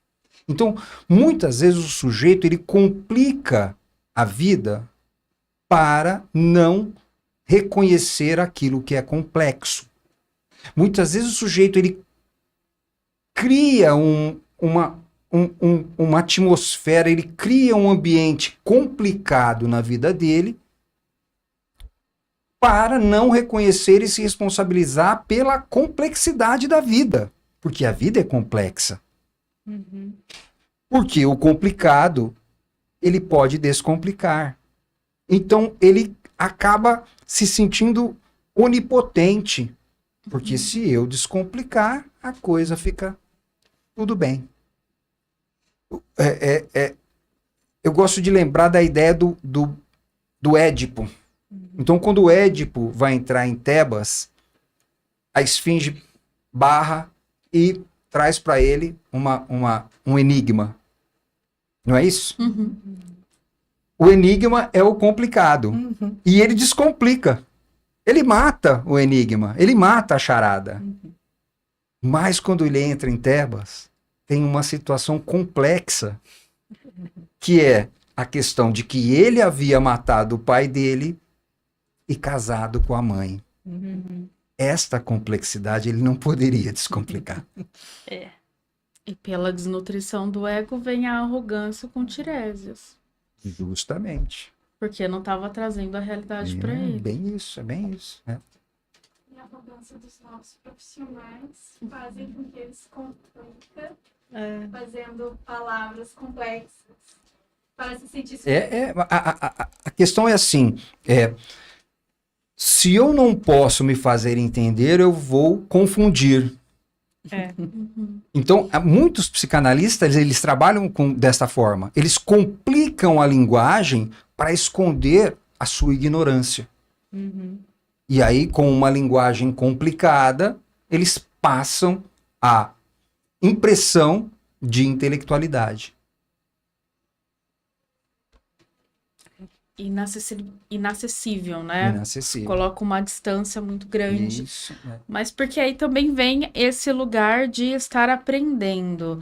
[SPEAKER 2] Então, muitas vezes o sujeito ele complica a vida para não reconhecer aquilo que é complexo. Muitas vezes o sujeito ele cria uma atmosfera, ele cria um ambiente complicado na vida dele para não reconhecer e se responsabilizar pela complexidade da vida, porque a vida é complexa.
[SPEAKER 3] Uhum.
[SPEAKER 2] Porque o complicado, ele pode descomplicar. Então, ele acaba se sentindo onipotente, porque se eu descomplicar, a coisa fica tudo bem. Eu gosto de lembrar da ideia do Édipo. Então, quando o Édipo vai entrar em Tebas, a esfinge barra e traz para ele um enigma. Não é isso?
[SPEAKER 4] Uhum.
[SPEAKER 2] O enigma é o complicado.
[SPEAKER 1] Uhum.
[SPEAKER 2] E ele descomplica. Ele mata o enigma. Ele mata a charada. Mas quando ele entra em Tebas, tem uma situação complexa, que é a questão de que ele havia matado o pai dele e casado com a mãe.
[SPEAKER 3] Uhum.
[SPEAKER 2] Esta complexidade ele não poderia descomplicar.
[SPEAKER 3] É.
[SPEAKER 4] E pela desnutrição do ego vem a arrogância com Tiresias.
[SPEAKER 2] Justamente.
[SPEAKER 4] Porque não estava trazendo a realidade para ele.
[SPEAKER 2] Bem isso, é bem isso. É.
[SPEAKER 5] E a arrogância dos nossos profissionais fazem com que eles complicam, fazendo palavras complexas para se sentir
[SPEAKER 2] A questão é assim, se eu não posso me fazer entender, eu vou confundir. Então, muitos psicanalistas, eles trabalham desta forma. Eles complicam a linguagem para esconder a sua ignorância.
[SPEAKER 3] Uhum.
[SPEAKER 2] E aí, com uma linguagem complicada, eles passam a impressão de intelectualidade.
[SPEAKER 4] Inacessível, né?
[SPEAKER 2] Inacessível.
[SPEAKER 4] Coloca uma distância muito grande.
[SPEAKER 2] Isso, né?
[SPEAKER 4] Mas porque aí também vem esse lugar de estar aprendendo.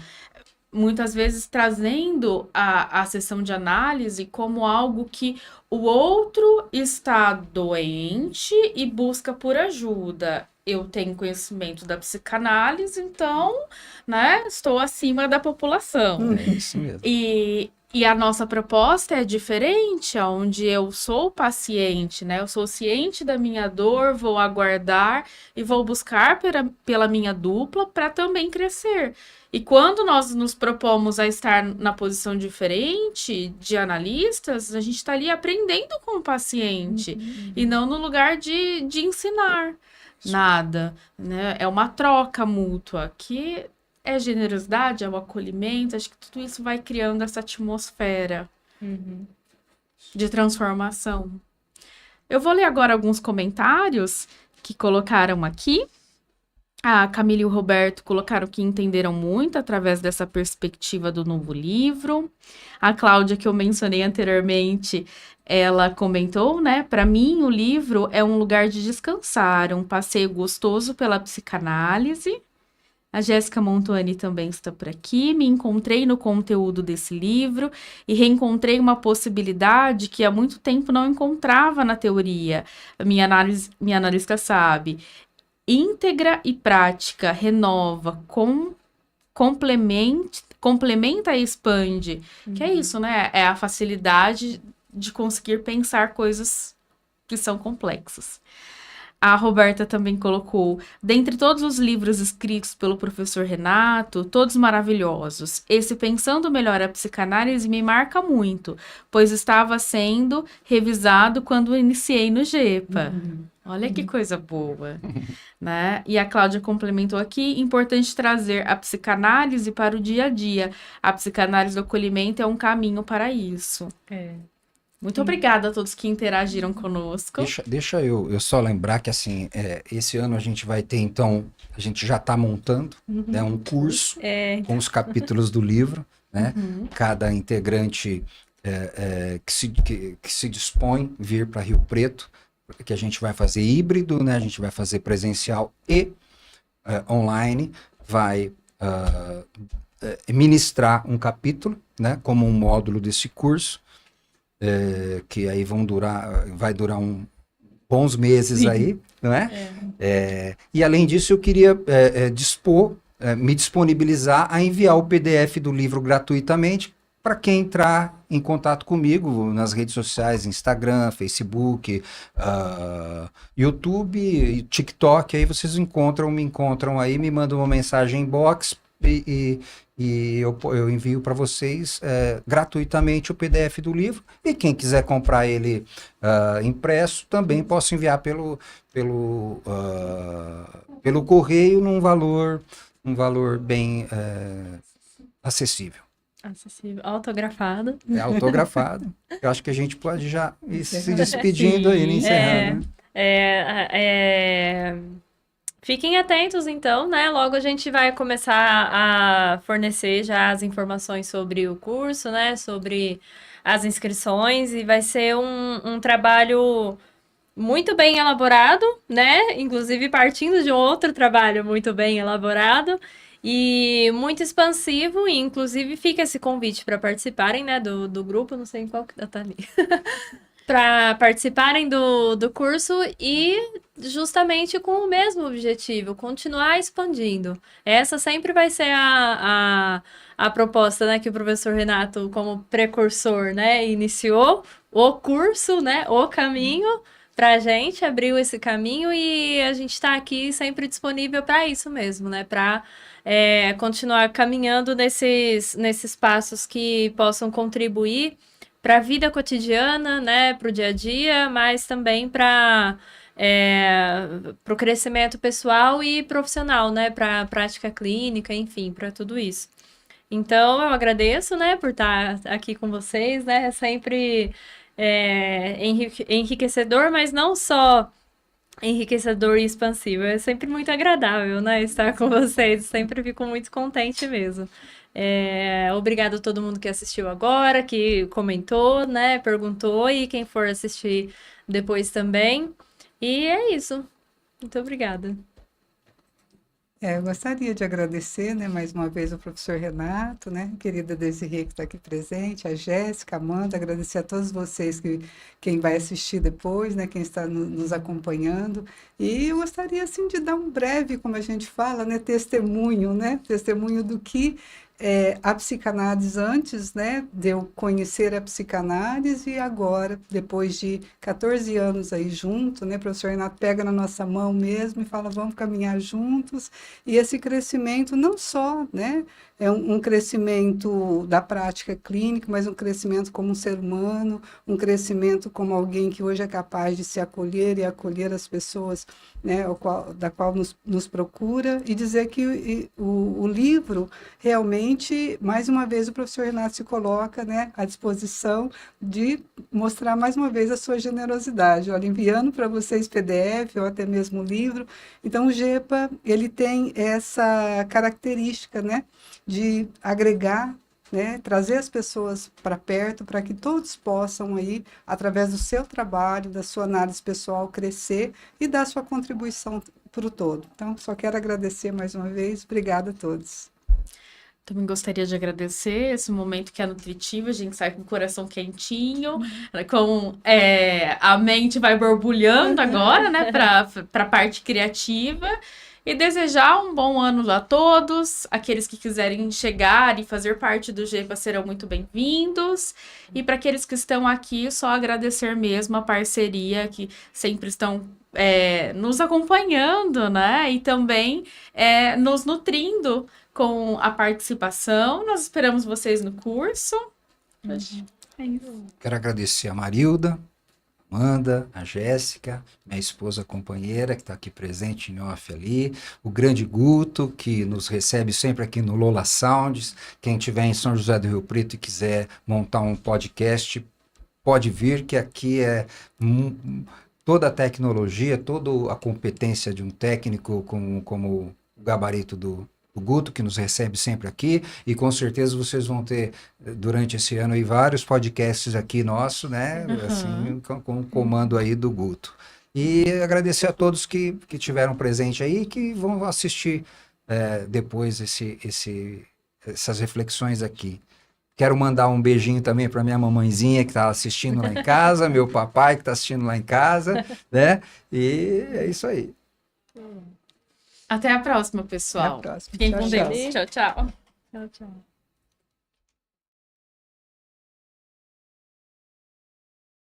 [SPEAKER 4] Muitas vezes trazendo a sessão de análise como algo que o outro está doente e busca por ajuda. Eu tenho conhecimento da psicanálise, então, né, estou acima da população.
[SPEAKER 2] É isso mesmo.
[SPEAKER 4] E a nossa proposta é diferente, onde eu sou paciente, né? Eu sou ciente da minha dor, vou aguardar e vou buscar pela minha dupla para também crescer. E quando nós nos propomos a estar na posição diferente de analistas, a gente está ali aprendendo com o paciente e não no lugar de ensinar nada, né? É uma troca mútua que é generosidade, é o acolhimento, acho que tudo isso vai criando essa atmosfera de transformação. Eu vou ler agora alguns comentários que colocaram aqui. A Camila e o Roberto colocaram que entenderam muito através dessa perspectiva do novo livro. A Cláudia, que eu mencionei anteriormente, ela comentou, né? Para mim, o livro é um lugar de descansar, um passeio gostoso pela psicanálise. A Jéssica Montuani também está por aqui. Me encontrei no conteúdo desse livro e reencontrei uma possibilidade que há muito tempo não encontrava na teoria. Minha analista sabe. Íntegra e prática, renova, complementa e expande. Que é isso, né? É a facilidade de conseguir pensar coisas que são complexos. A Roberta também colocou: dentre todos os livros escritos pelo professor Renato, todos maravilhosos, esse Pensando Melhor a Psicanálise me marca muito, pois estava sendo revisado quando iniciei no GEPA. Olha que coisa boa, né? E a Cláudia complementou aqui: importante trazer a psicanálise para o dia a dia. A psicanálise do acolhimento é um caminho para isso. Muito obrigada a todos que interagiram conosco.
[SPEAKER 2] Deixa eu só lembrar que, assim, esse ano a gente vai ter, então, a gente já está montando, né, um curso com os capítulos do livro, né? Cada integrante que se dispõe vir para Rio Preto, que a gente vai fazer híbrido, né? A gente vai fazer presencial e online, vai ministrar um capítulo, né, como um módulo desse curso, que aí vai durar bons meses aí, não é? E além disso, eu queria me disponibilizar a enviar o PDF do livro gratuitamente para quem entrar em contato comigo nas redes sociais, Instagram, Facebook, YouTube, TikTok. Aí vocês me encontram aí, me mandam uma mensagem inbox e eu envio para vocês gratuitamente o PDF do livro. E quem quiser comprar ele impresso, também posso enviar pelo correio num valor bem acessível.
[SPEAKER 3] Acessível. Autografado.
[SPEAKER 2] É autografado. Eu acho que a gente pode já ir se despedindo aí, né? Encerrando.
[SPEAKER 3] Fiquem atentos, então, né? Logo a gente vai começar a fornecer já as informações sobre o curso, né? Sobre as inscrições, e vai ser um trabalho muito bem elaborado, né? Inclusive partindo de outro trabalho muito bem elaborado e muito expansivo, e inclusive fica esse convite para participarem, né, do grupo, não sei em qual que tá ali. Para participarem do curso e justamente com o mesmo objetivo, continuar expandindo. Essa sempre vai ser a proposta, né, que o professor Renato, como precursor, né, iniciou o curso, né, o caminho para a gente, abriu esse caminho, e a gente está aqui sempre disponível para isso mesmo, né, para continuar caminhando nesses passos que possam contribuir para a vida cotidiana, né, para o dia a dia, mas também para o crescimento pessoal e profissional, né, para a prática clínica, enfim, para tudo isso. Então, eu agradeço, né, por estar aqui com vocês, né, é sempre enriquecedor, mas não só enriquecedor e expansivo, é sempre muito agradável, né, estar com vocês, sempre fico muito contente mesmo. Obrigado a todo mundo que assistiu agora, que comentou, né, perguntou, e quem for assistir depois também. E é isso. Muito obrigada.
[SPEAKER 1] Eu gostaria de agradecer, né, mais uma vez ao professor Renato, né, querida Desirê, que está aqui presente, a Jéssica, a Amanda, agradecer a todos vocês, quem vai assistir depois, né, quem está nos acompanhando. E eu gostaria, assim, de dar um breve, como a gente fala, né, testemunho do que a psicanálise antes, né, de eu conhecer a psicanálise, e agora, depois de 14 anos aí junto, né, o professor Renato pega na nossa mão mesmo e fala, vamos caminhar juntos, e esse crescimento não só, né, é um crescimento da prática clínica, mas um crescimento como um ser humano, um crescimento como alguém que hoje é capaz de se acolher e acolher as pessoas, né, da qual nos procura, e dizer que o livro realmente, mais uma vez, o professor Renato se coloca, né, à disposição de mostrar mais uma vez a sua generosidade, olha, enviando para vocês PDF ou até mesmo livro. Então, o GEPA, ele tem essa característica, né, de agregar, né, trazer as pessoas para perto, para que todos possam aí, através do seu trabalho, da sua análise pessoal, crescer e dar sua contribuição para o todo. Então, só quero agradecer mais uma vez. Obrigada a todos.
[SPEAKER 4] Também gostaria de agradecer esse momento que é nutritivo, a gente sai com o coração quentinho, a mente vai borbulhando agora, né, para a parte criativa. e desejar um bom ano a todos. Aqueles que quiserem chegar e fazer parte do GEPA serão muito bem-vindos. E para aqueles que estão aqui, só agradecer mesmo a parceria, que sempre estão nos acompanhando, né? E também nos nutrindo com a participação. Nós esperamos vocês no curso. É isso.
[SPEAKER 2] Quero agradecer a Marilda, Amanda, a Jéssica, minha esposa companheira, que está aqui presente em off ali, o grande Guto, que nos recebe sempre aqui no Lola Sounds. Quem estiver em São José do Rio Preto e quiser montar um podcast, pode vir, que aqui toda a tecnologia, toda a competência de um técnico como o gabarito do Guto, que nos recebe sempre aqui, e com certeza vocês vão ter, durante esse ano, aí, vários podcasts aqui nossos, né? Assim, com o comando aí do Guto. E agradecer a todos que tiveram presente aí, que vão assistir depois essas reflexões aqui. Quero mandar um beijinho também para minha mamãezinha que está assistindo lá em casa, meu papai que está assistindo lá em casa, né? E é isso aí.
[SPEAKER 4] Até a próxima, pessoal.
[SPEAKER 1] Até a próxima.
[SPEAKER 4] Fiquem
[SPEAKER 1] Tchau,
[SPEAKER 4] com
[SPEAKER 1] tchau.
[SPEAKER 4] Deus. Tchau, tchau.
[SPEAKER 3] Tchau, tchau.